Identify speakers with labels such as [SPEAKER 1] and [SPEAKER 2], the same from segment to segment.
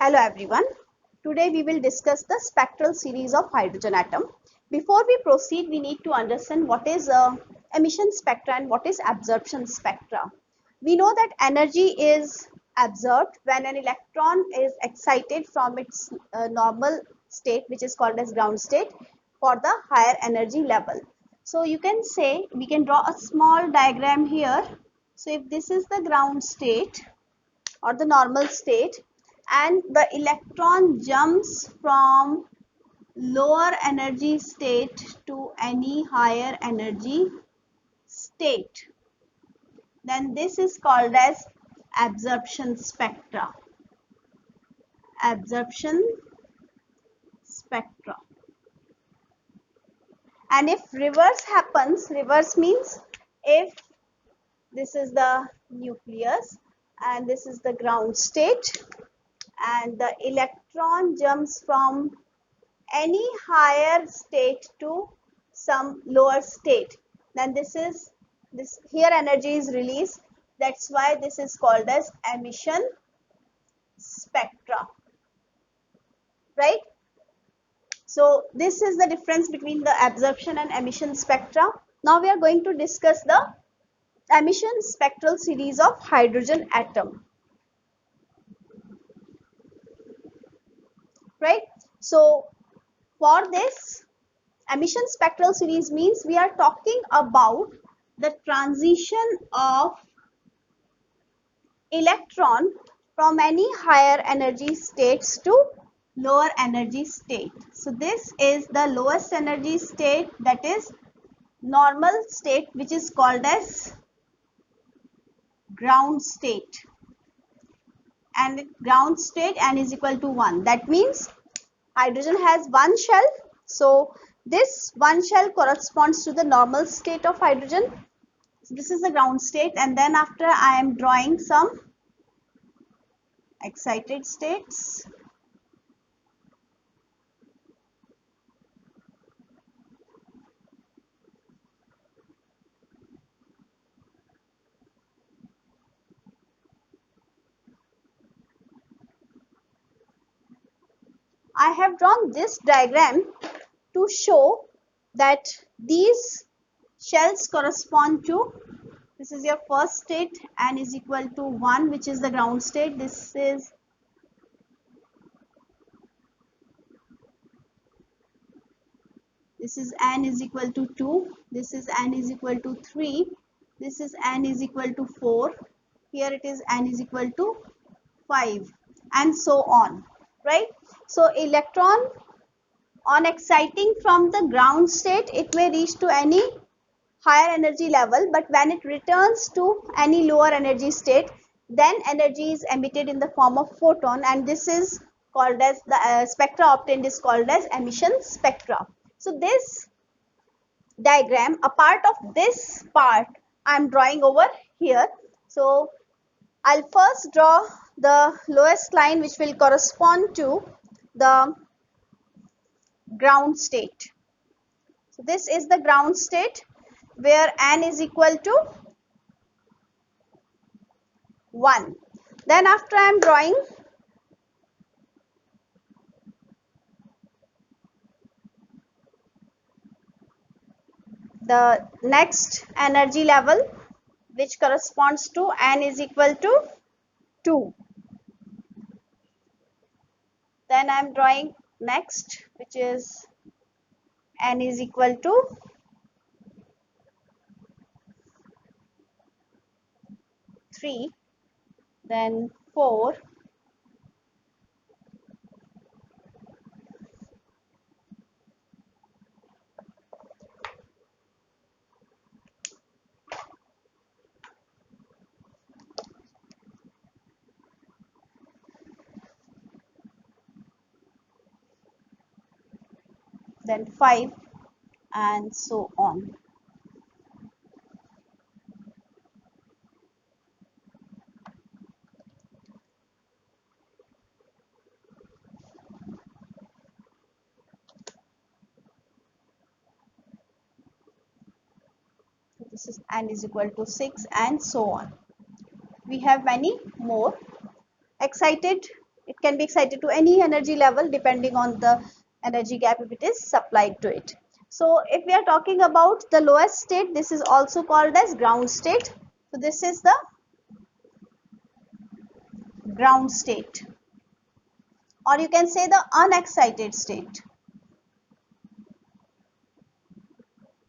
[SPEAKER 1] Hello everyone. Today we will discuss the spectral series of hydrogen atom. Before we proceed, we need to understand what is emission spectra and what is absorption spectra. We know that energy is absorbed when an electron is excited from its normal state, which is called as ground state, for the higher energy level. So you can say, we can draw a small diagram here. So if this is the ground state or the normal state, and the electron jumps from lower energy state to any higher energy state, then this is called as absorption spectra. Absorption spectra. And if reverse happens, reverse means if this is the nucleus and this is the ground state, and the electron jumps from any higher state to some lower state, then this here energy is released. That's why this is called as emission spectra, right? So this is the difference between the absorption and emission spectra. Now we are going to discuss the emission spectral series of hydrogen atom, right? So for this emission spectral series means we are talking about the transition of electron from any higher energy states to lower energy state. So this is the lowest energy state, that is normal state, which is called as ground state. And ground state n is equal to 1. That means hydrogen has one shell. So this one shell corresponds to the normal state of hydrogen. So this is the ground state, and then after I am drawing some excited states. I have drawn this diagram to show that these shells correspond to, this is your first state, n is equal to 1, which is the ground state. This is n is equal to 2, this is n is equal to 3, this is n is equal to 4, here it is n is equal to 5, and so on, right? So electron on exciting from the ground state, it may reach to any higher energy level, but when it returns to any lower energy state, then energy is emitted in the form of photon, and this is called as the spectra obtained is called as emission spectra. So this diagram, a part of this part I am drawing over here. So I'll first draw the lowest line, which will correspond to the ground state. So this is the ground state where n is equal to 1. Then after I am drawing the next energy level, which corresponds to n is equal to 2. Then I am drawing next, which is n is equal to 3, then 4, then 5, and so on. This is n is equal to 6, and so on. We have many more. Excited It can be excited to any energy level depending on the energy gap if it is supplied to it. So if we are talking about the lowest state, this is also called as ground state. So this is the ground state, or you can say the unexcited state,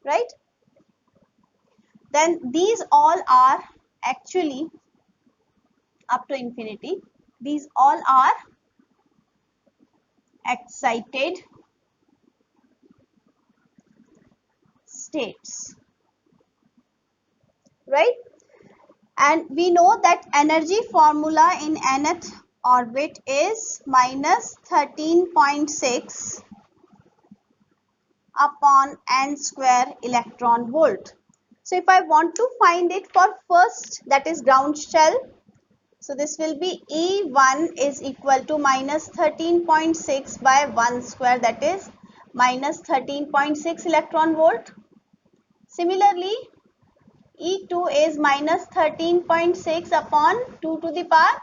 [SPEAKER 1] right? Then these all are actually up to infinity. These all are excited states, right? And we know that energy formula in nth orbit is minus 13.6 upon n square electron volt. So if I want to find it for first, that is ground shell, so this will be E1 is equal to minus 13.6 by 1 square, that is minus 13.6 electron volt. Similarly, E2 is minus 13.6 upon 2 to the power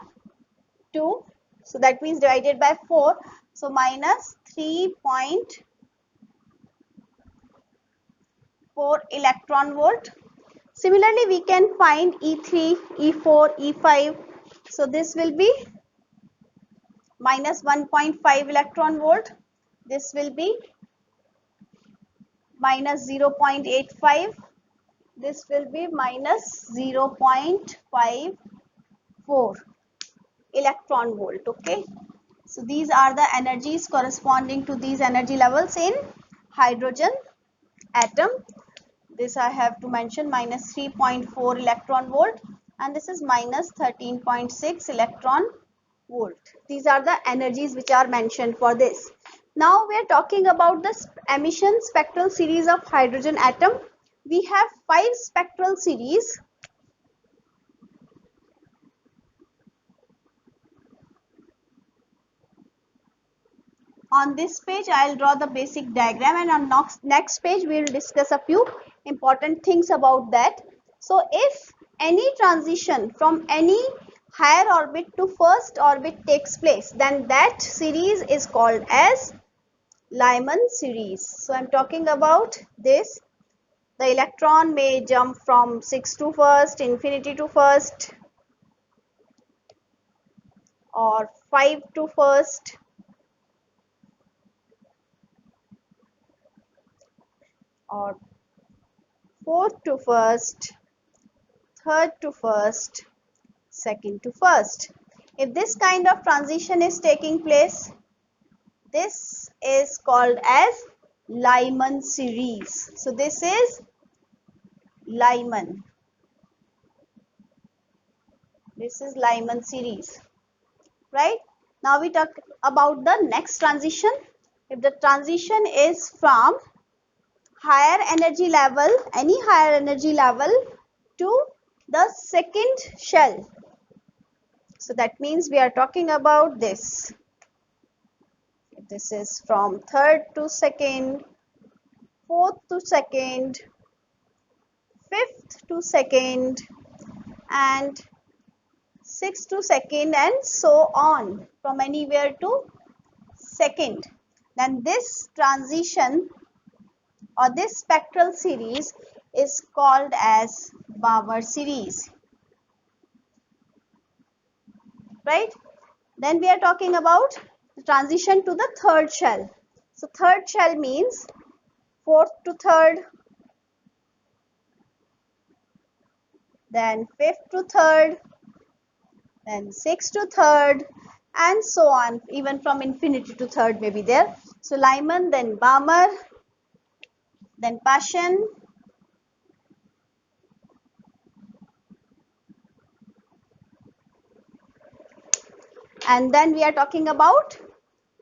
[SPEAKER 1] 2. So that means divided by 4. So minus 3.4 electron volt. Similarly, we can find E3, E4, E5. So this will be minus 1.5 electron volt. This will be minus 0.85. This will be minus 0.54 electron volt. Okay. So these are the energies corresponding to these energy levels in hydrogen atom. This I have to mention, minus 3.4 electron volt, and this is minus 13.6 electron volt. These are the energies which are mentioned for this. Now we are talking about the emission spectral series of hydrogen atom. We have 5 spectral series. On this page, I will draw the basic diagram, and on next page, we will discuss a few important things about that. So if any transition from any higher orbit to first orbit takes place, then that series is called as Lyman series. So I am talking about this. The electron may jump from 6 to first, infinity to first, or 5 to first, or fourth to first, third to first, second to first. If this kind of transition is taking place, this is called as Lyman series. So this is Lyman. This is Lyman series, right? Now we talk about the next transition. If the transition is from higher energy level, any higher energy level, to the second shell. So that means we are talking about this. This is from third to second, fourth to second, fifth to second, and sixth to second, and so on, from anywhere to second. Then this transition or this spectral series is called as Baur series, right? Then we are talking about the transition to the third shell. So third shell means fourth to third, then fifth to third, then sixth to third, and so on, even from infinity to third may be there. So Lyman, then Balmer, then Paschen, and then we are talking about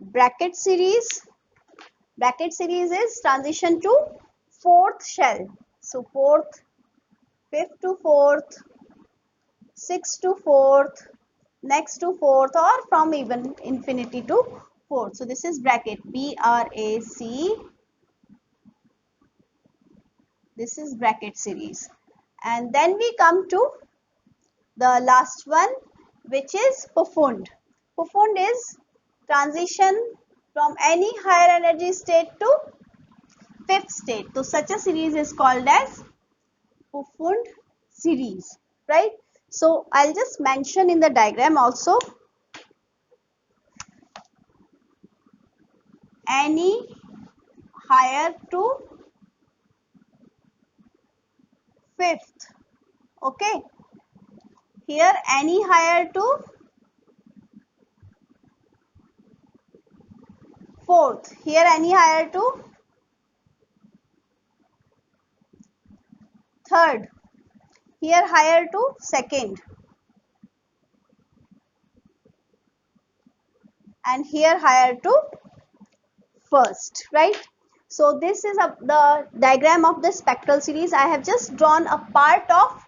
[SPEAKER 1] bracket series. Bracket series is transition to fourth shell. So fourth, fifth to fourth, sixth to fourth, next to fourth, or from even infinity to fourth. So this is bracket, B-R-A-C. This is bracket series. And then we come to the last one, which is profound. Profound is transition from any higher energy state to fifth state. So such a series is called as profound series, right? So I'll just mention in the diagram also, any higher to fifth. Okay, here any higher to fourth, here any higher to third, here higher to second, and here higher to first, right? So this is the diagram of the spectral series. I have just drawn a part of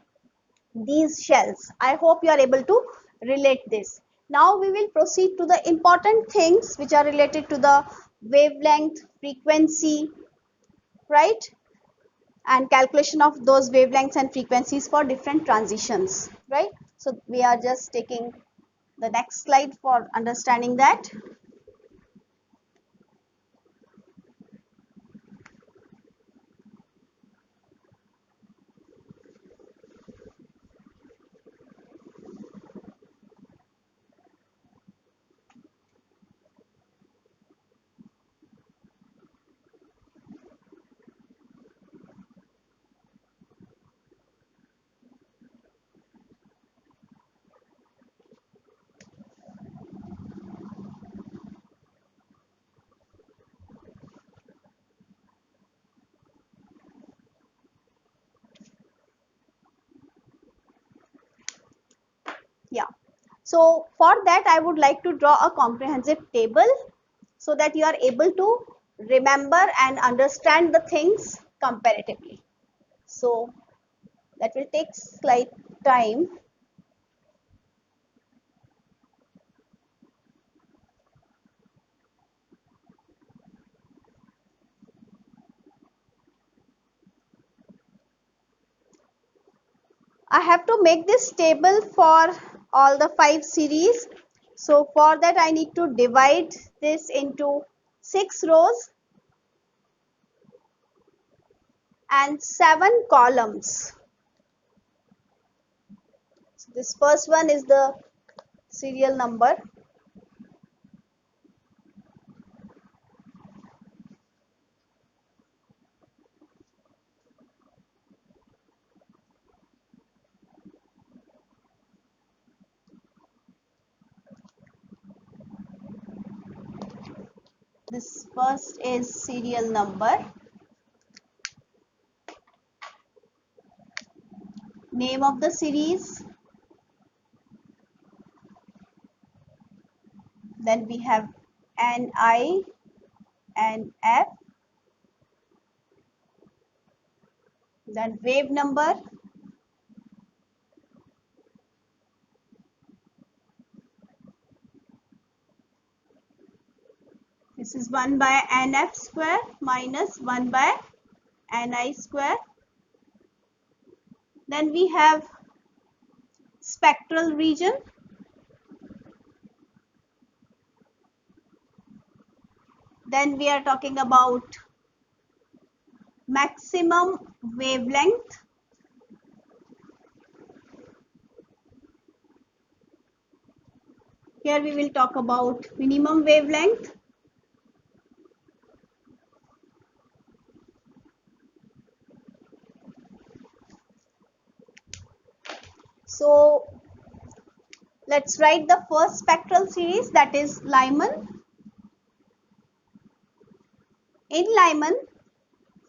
[SPEAKER 1] these shells. I hope you are able to relate this. Now we will proceed to the important things which are related to the wavelength, frequency, right? And calculation of those wavelengths and frequencies for different transitions, right? So we are just taking the next slide for understanding that. Yeah. So for that, I would like to draw a comprehensive table so that you are able to remember and understand the things comparatively. So that will take slight time. I have to make this table for all the 5 series. So for that, I need to divide this into 6 rows and 7 columns. So this first one is the serial number. This first is serial number. Name of the series. Then we have NI and F. Then wave number. This is 1 by NF square minus 1 by NI square. Then we have spectral region. Then we are talking about maximum wavelength. Here we will talk about minimum wavelength. So let's write the first spectral series, that is Lyman. In Lyman,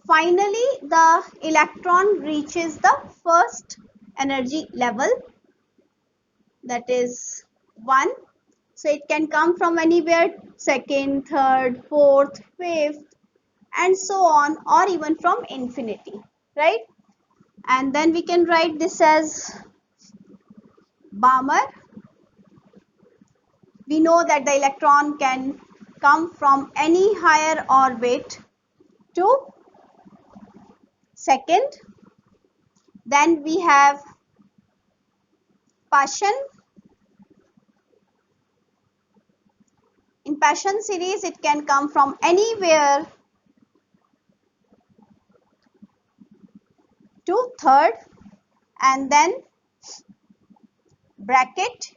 [SPEAKER 1] finally the electron reaches the first energy level, that is 1. So it can come from anywhere, second, third, fourth, fifth, and so on, or even from infinity, right? And then we can write this as Balmer. We know that the electron can come from any higher orbit to second. Then we have Paschen. impassion series, it can come from anywhere to third and then bracket.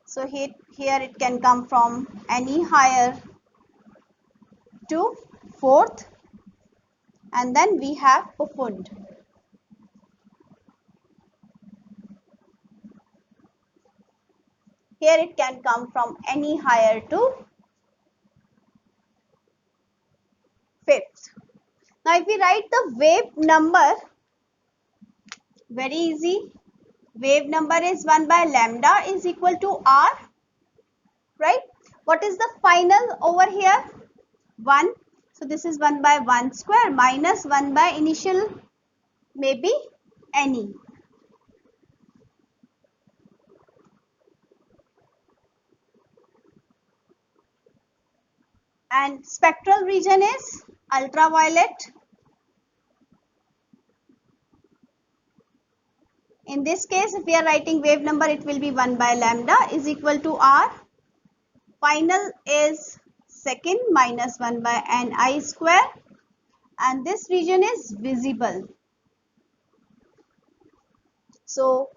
[SPEAKER 1] So here it can come from any higher to fourth, and then we have profund. Here it can come from any higher to fifth. Now if we write the wave number, very easy. Wave number is 1 by lambda is equal to r, right? What is the final over here? 1. So this is 1 by 1 square minus 1 by initial, maybe any. And spectral region is ultraviolet. In this case, if we are writing wave number, it will be 1 by lambda is equal to r. Final is second minus 1 by ni square, and this region is visible. So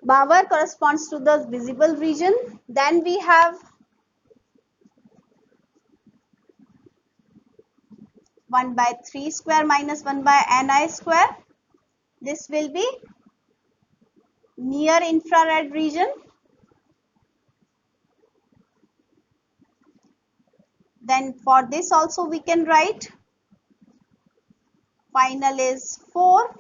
[SPEAKER 1] Bauer corresponds to the visible region. Then we have 1 by 3 square minus 1 by ni square. This will be near infrared region. Then for this also we can write final is 4.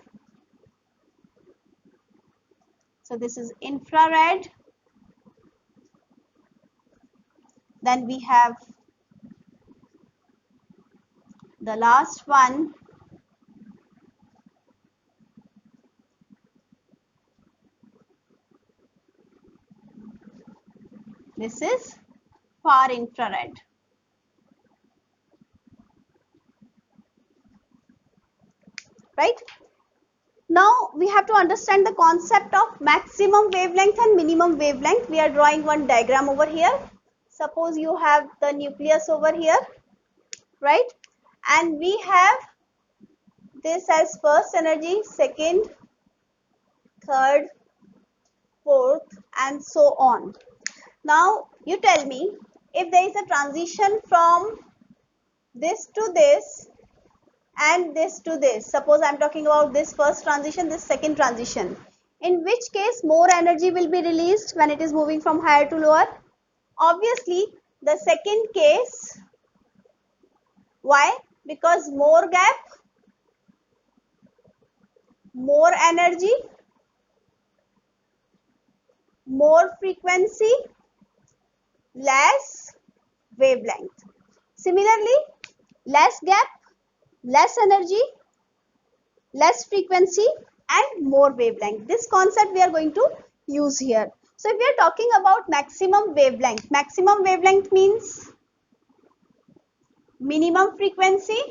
[SPEAKER 1] So this is infrared. Then we have the last one, this is far infrared. Right? Now we have to understand the concept of maximum wavelength and minimum wavelength. We are drawing one diagram over here. Suppose you have the nucleus over here, right? And we have this as first energy, second, third, fourth, and so on. Now you tell me, if there is a transition from this to this and this to this, suppose I am talking about this first transition, this second transition, in which case more energy will be released when it is moving from higher to lower? Obviously the second case. Why? Because more gap, more energy, more frequency, less wavelength. Similarly, less gap, less energy, less frequency, and more wavelength. This concept we are going to use here. So if we are talking about maximum wavelength means minimum frequency.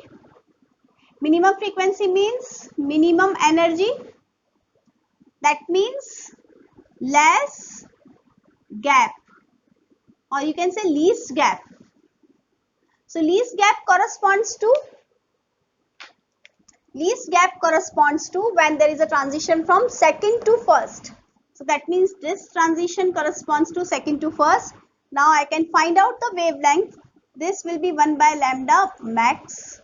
[SPEAKER 1] Minimum frequency means minimum energy. That means less gap, or you can say least gap. So least gap corresponds to when there is a transition from second to first. So that means this transition corresponds to second to first. Now I can find out the wavelength. This will be 1 by lambda max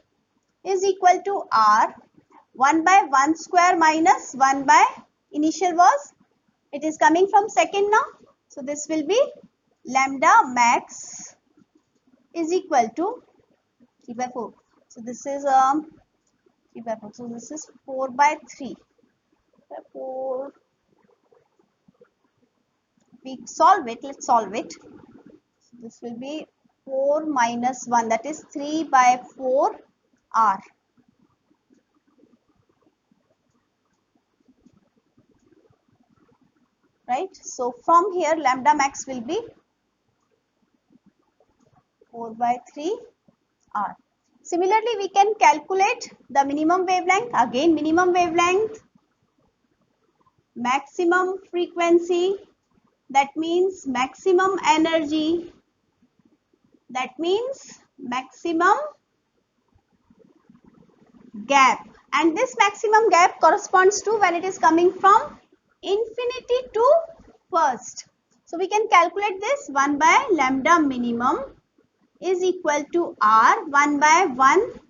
[SPEAKER 1] is equal to r. 1 by 1 square minus 1 by initial was, it is coming from second now. So this will be lambda max is equal to 3 by 4. So this is 3 by 4. So this is 4 by 3. 4. We solve it. Let's solve it. So this will be 4 minus 1. That is 3 by 4 r. Right. So from here lambda max will be 4 by 3 r. Similarly, we can calculate the minimum wavelength. Again, minimum wavelength, maximum frequency, that means maximum energy, that means maximum gap, and this maximum gap corresponds to when it is coming from infinity to first. So we can calculate this. 1 by lambda minimum is equal to R 1 by 1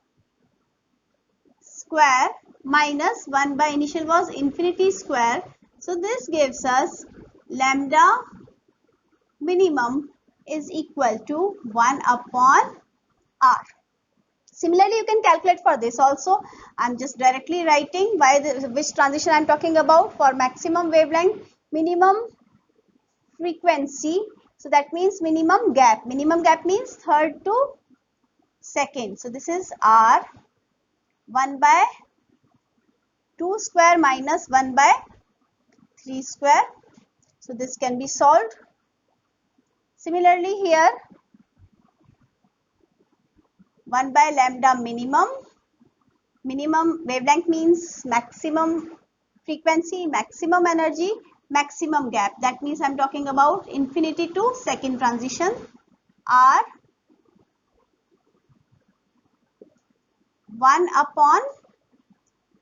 [SPEAKER 1] square minus 1 by initial was infinity square. So this gives us lambda minimum is equal to 1 upon R. Similarly, you can calculate for this also. I'm just directly writing which transition I'm talking about. For maximum wavelength, minimum frequency. So that means minimum gap. Minimum gap means third to second. So this is R 1 by 2 square minus 1 by 3 square. So this can be solved. Similarly here, 1 by lambda minimum. Minimum wavelength means maximum frequency, maximum energy, maximum gap. That means I'm talking about infinity to second transition. R 1 upon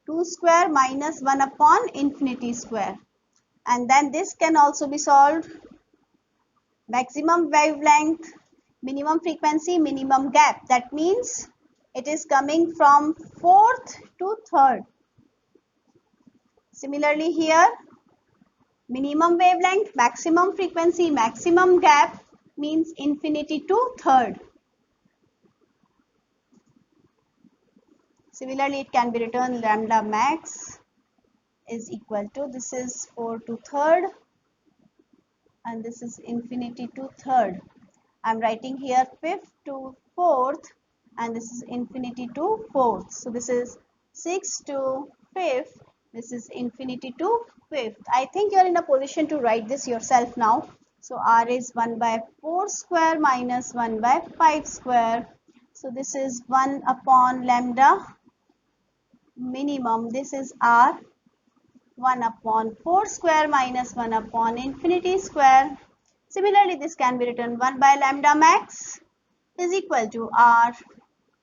[SPEAKER 1] 2 square minus 1 upon infinity square. And then this can also be solved. Maximum wavelength, minimum frequency, minimum gap. That means it is coming from fourth to third. Similarly here, minimum wavelength, maximum frequency, maximum gap means infinity to third. Similarly, it can be written lambda max is equal to, this is 4 to third and this is infinity to third. I'm writing here fifth to fourth and this is infinity to fourth. So this is 6 to fifth, this is infinity to fifth. I think you are in a position to write this yourself now. So R is 1 by 4 square minus 1 by 5 square. So this is 1 upon lambda minimum. This is R 1 upon 4 square minus 1 upon infinity square. Similarly, this can be written 1 by lambda max is equal to R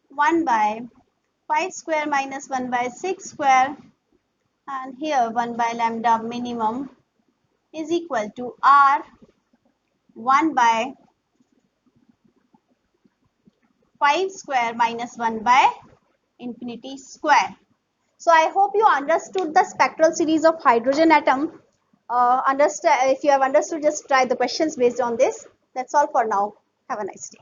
[SPEAKER 1] 1 by 5 square minus 1 by 6 square, and here 1 by lambda minimum is equal to R 1 by 5 square minus 1 by infinity square. So I hope you understood the spectral series of hydrogen atom. If you have understood, just try the questions based on this. That's all for now. Have a nice day.